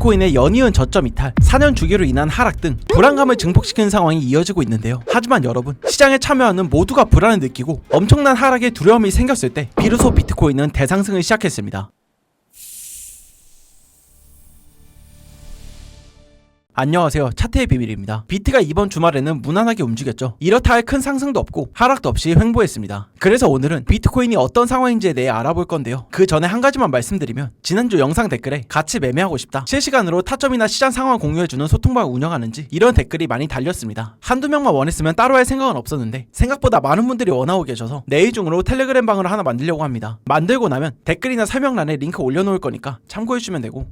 비트코인의 연이은 저점 이탈, 4년 주기로 인한 하락 등 불안감을 증폭시키는 상황이 이어지고 있는데요. 하지만 여러분, 시장에 참여하는 모두가 불안을 느끼고 엄청난 하락의 두려움이 생겼을 때 비로소 비트코인은 대상승을 시작했습니다. 안녕하세요, 차트의 비밀입니다. 비트가 이번 주말에는 무난하게 움직였죠. 이렇다 할 큰 상승도 없고 하락도 없이 횡보했습니다. 그래서 오늘은 비트코인이 어떤 상황인지에 대해 알아볼 건데요. 그 전에 한 가지만 말씀드리면, 지난주 영상 댓글에 같이 매매하고 싶다, 실시간으로 타점이나 시장 상황 공유해주는 소통방을 운영하는지 이런 댓글이 많이 달렸습니다. 한두 명만 원했으면 따로 할 생각은 없었는데 생각보다 많은 분들이 원하고 계셔서 내일 중으로 텔레그램 방을 하나 만들려고 합니다. 만들고 나면 댓글이나 설명란에 링크 올려놓을 거니까 참고해주시면 되고,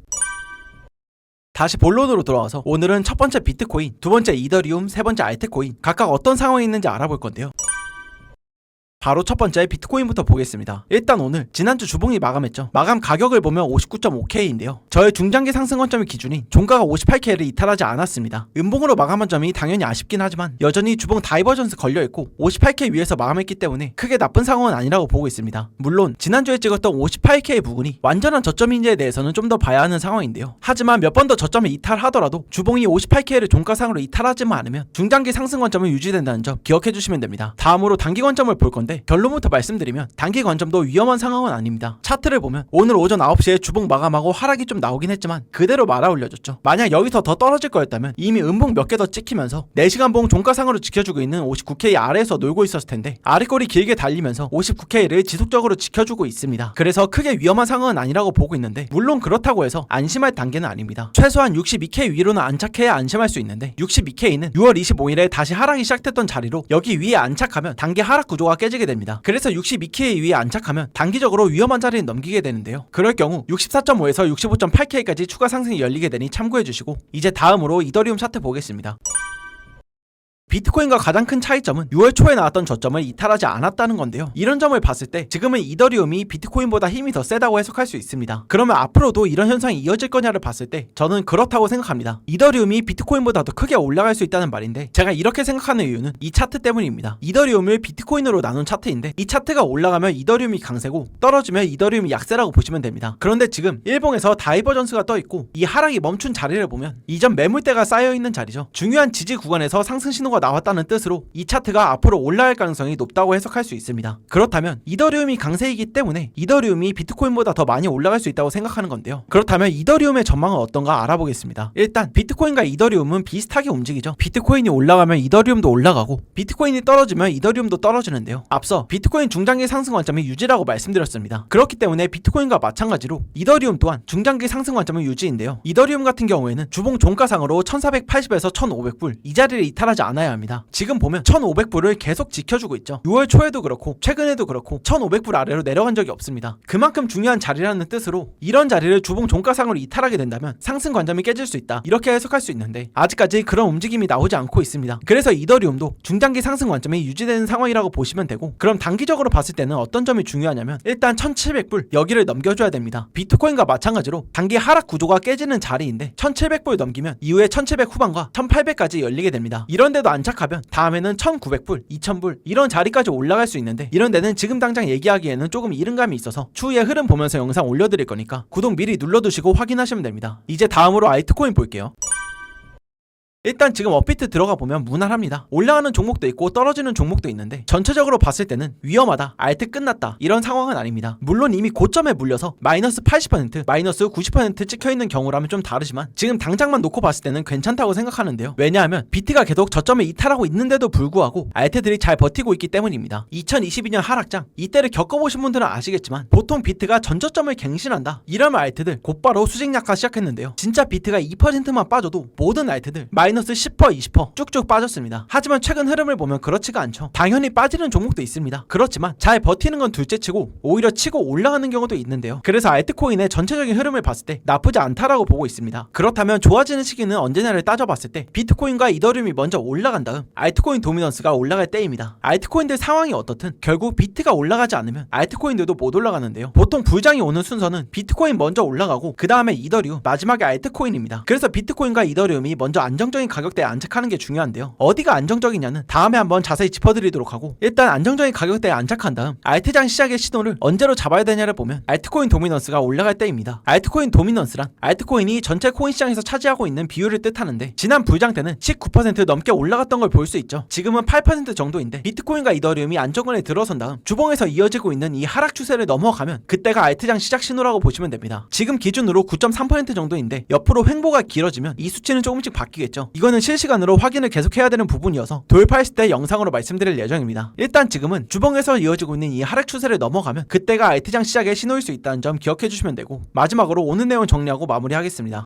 다시 본론으로 돌아와서 오늘은 첫 번째 비트코인, 두 번째 이더리움, 세 번째 알트코인 각각 어떤 상황이 있는지 알아볼 건데요. 바로 첫 번째 비트코인부터 보겠습니다. 일단 오늘 지난주 주봉이 마감했죠. 마감 가격을 보면 59.5K인데요. 저의 중장기 상승 원점의 기준인 종가가 58K를 이탈하지 않았습니다. 음봉으로 마감한 점이 당연히 아쉽긴 하지만 여전히 주봉 다이버전스 걸려있고 58K 위에서 마감했기 때문에 크게 나쁜 상황은 아니라고 보고 있습니다. 물론 지난주에 찍었던 58K 부근이 완전한 저점인지에 대해서는 좀 더 봐야 하는 상황인데요. 하지만 몇 번 더 저점을 이탈하더라도 주봉이 58K를 종가상으로 이탈하지만 않으면 중장기 상승 원점은 유지된다는 점 기억해 주시면 됩니다. 다음으로 단기 관점을 볼 건데, 결론부터 말씀드리면 단기 관점도 위험한 상황은 아닙니다. 차트를 보면 오늘 오전 9시에 주봉 마감하고 하락이 좀 나오긴 했지만 그대로 말아 올려줬죠. 만약 여기서 더 떨어질 거였다면 이미 음봉 몇 개 더 찍히면서 4시간 봉 종가상으로 지켜주고 있는 59K 아래에서 놀고 있었을 텐데 아랫골이 길게 달리면서 59K를 지속적으로 지켜주고 있습니다. 그래서 크게 위험한 상황은 아니라고 보고 있는데, 물론 그렇다고 해서 안심할 단계는 아닙니다. 최소한 62K 위로는 안착해야 안심할 수 있는데 62K는 6월 25일에 다시 하락이 시작됐던 자리로 여기 위에 안착하면 단기 하락 구조가 깨지게 됩니다. 그래서 62K 위에 안착하면 단기적으로 위험한 자리를 넘기게 되는데요. 그럴 경우 64.5에서 65.8K까지 추가 상승이 열리게 되니 참고해주시고, 이제 다음으로 이더리움 차트 보겠습니다. 비트코인과 가장 큰 차이점은 6월 초에 나왔던 저점을 이탈하지 않았다는 건데요. 이런 점을 봤을 때 지금은 이더리움이 비트코인보다 힘이 더 세다고 해석할 수 있습니다. 그러면 앞으로도 이런 현상이 이어질 거냐를 봤을 때 저는 그렇다고 생각합니다. 이더리움이 비트코인보다 더 크게 올라갈 수 있다는 말인데, 제가 이렇게 생각하는 이유는 이 차트 때문입니다. 이더리움을 비트코인으로 나눈 차트인데 이 차트가 올라가면 이더리움이 강세고 떨어지면 이더리움이 약세라고 보시면 됩니다. 그런데 지금 일봉에서 다이버전스가 떠있고 이 하락이 멈춘 자리를 보면 이전 매물대가 쌓여있는 자리죠. 중요한 지지 구간에서 상승 신호가 나왔다는 뜻으로 이 차트가 앞으로 올라갈 가능성이 높다고 해석할 수 있습니다. 그렇다면 이더리움이 강세이기 때문에 이더리움이 비트코인보다 더 많이 올라갈 수 있다고 생각하는 건데요. 그렇다면 이더리움의 전망은 어떤가 알아보겠습니다. 일단 비트코인과 이더리움은 비슷하게 움직이죠. 비트코인이 올라가면 이더리움도 올라가고 비트코인이 떨어지면 이더리움도 떨어지는데요. 앞서 비트코인 중장기 상승 관점이 유지라고 말씀드렸습니다. 그렇기 때문에 비트코인과 마찬가지로 이더리움 또한 중장기 상승 관점은 유지인데요. 이더리움 같은 경우에는 주봉 종가상으로 1480에서 1500불 이 자리를 이탈하지 않아야 합니다. 지금 보면 1500불을 계속 지켜주고 있죠. 6월 초에도 그렇고 최근에도 그렇고 1500불 아래로 내려간 적이 없습니다. 그만큼 중요한 자리라는 뜻으로 이런 자리를 주봉 종가상으로 이탈하게 된다면 상승 관점이 깨질 수 있다, 이렇게 해석할 수 있는데 아직까지 그런 움직임이 나오지 않고 있습니다. 그래서 이더리움도 중장기 상승 관점이 유지되는 상황이라고 보시면 되고, 그럼 단기적으로 봤을 때는 어떤 점이 중요하냐면 일단 1700불 여기를 넘겨줘야 됩니다. 비트코인과 마찬가지로 단기 하락 구조가 깨지는 자리인데 1700불 넘기면 이후에 1700 후반과 1800까지 열리게 됩니다. 이런데도 안착하면 다음에는 1900불, 2000불 이런 자리까지 올라갈 수 있는데, 이런 데는 지금 당장 얘기하기에는 조금 이른 감이 있어서 추후에 흐름 보면서 영상 올려드릴 거니까 구독 미리 눌러두시고 확인하시면 됩니다. 이제 다음으로 알트코인 볼게요. 일단 지금 업비트 들어가 보면 무난합니다. 올라가는 종목도 있고 떨어지는 종목도 있는데 전체적으로 봤을 때는 위험하다, 알트 끝났다 이런 상황은 아닙니다. 물론 이미 고점에 물려서 마이너스 80%, 마이너스 90% 찍혀있는 경우라면 좀 다르지만 지금 당장만 놓고 봤을 때는 괜찮다고 생각하는데요. 왜냐하면 비트가 계속 저점에 이탈하고 있는데도 불구하고 알트들이 잘 버티고 있기 때문입니다. 2022년 하락장 이때를 겪어보신 분들은 아시겠지만 보통 비트가 전저점을 갱신한다 이러면 알트들 곧바로 수직 약화 시작했는데요. 진짜 비트가 2%만 빠져도 모든 알트들 마이너스 10%, 20% 쭉쭉 빠졌습니다. 하지만 최근 흐름을 보면 그렇지가 않죠. 당연히 빠지는 종목도 있습니다. 그렇지만 잘 버티는 건 둘째치고 오히려 치고 올라가는 경우도 있는데요. 그래서 알트코인의 전체적인 흐름을 봤을 때 나쁘지 않다라고 보고 있습니다. 그렇다면 좋아지는 시기는 언제냐를 따져봤을 때 비트코인과 이더리움이 먼저 올라간 다음 알트코인 도미넌스가 올라갈 때입니다. 알트코인들 상황이 어떻든 결국 비트가 올라가지 않으면 알트코인들도 못 올라가는데요. 보통 불장이 오는 순서는 비트코인 먼저 올라가고 그 다음에 이더리움, 마지막에 알트코인입니다. 그래서 비트코인과 이더리움이 먼저 안정적인 안정적인 가격대에 안착하는 게 중요한데요. 어디가 안정적이냐는 다음에 한번 자세히 짚어드리도록 하고, 일단 안정적인 가격대에 안착한 다음 알트장 시작의 신호를 언제로 잡아야 되냐를 보면 알트코인 도미넌스가 올라갈 때입니다. 알트코인 도미넌스란 알트코인이 전체 코인 시장에서 차지하고 있는 비율을 뜻하는데, 지난 불장 때는 19% 넘게 올라갔던 걸 볼 수 있죠. 지금은 8% 정도인데 비트코인과 이더리움이 안정권에 들어선 다음 주봉에서 이어지고 있는 이 하락 추세를 넘어가면 그때가 알트장 시작 신호라고 보시면 됩니다. 지금 기준으로 9.3% 정도인데 옆으로 횡보가 길어지면 이 수치는 조금씩 바뀌겠죠. 이거는 실시간으로 확인을 계속해야 되는 부분이어서 돌파했을 때 영상으로 말씀드릴 예정입니다. 일단 지금은 주봉에서 이어지고 있는 이 하락 추세를 넘어가면 그때가 알트장 시작의 신호일 수 있다는 점 기억해 주시면 되고, 마지막으로 오늘 내용 정리하고 마무리하겠습니다.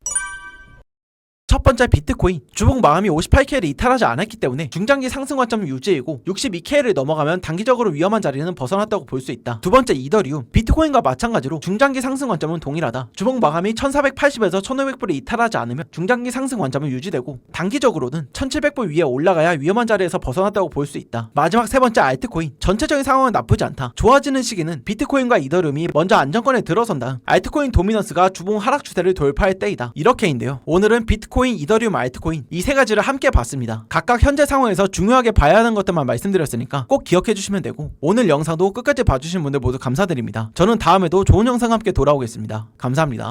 첫 번째, 비트코인 주봉 마감이 58K를 이탈하지 않았기 때문에 중장기 상승 관점은 유지이고 62K를 넘어가면 단기적으로 위험한 자리는 벗어났다고 볼 수 있다. 두 번째, 이더리움 비트코인과 마찬가지로 중장기 상승 관점은 동일하다. 주봉 마감이 1480에서 1500불을 이탈하지 않으면 중장기 상승 관점은 유지되고 단기적으로는 1700불 위에 올라가야 위험한 자리에서 벗어났다고 볼 수 있다. 마지막 세 번째, 알트코인 전체적인 상황은 나쁘지 않다. 좋아지는 시기는 비트코인과 이더리움이 먼저 안정권에 들어선 다음 알트코인 도미넌스가 주봉 하락 추세를 돌파할 때이다. 이렇게인데요. 오늘은 비트코인, 이더리움, 알트코인 이 세 가지를 함께 봤습니다. 각각 현재 상황에서 중요하게 봐야 하는 것들만 말씀드렸으니까 꼭 기억해 주시면 되고, 오늘 영상도 끝까지 봐주신 분들 모두 감사드립니다. 저는 다음에도 좋은 영상과 함께 돌아오겠습니다. 감사합니다.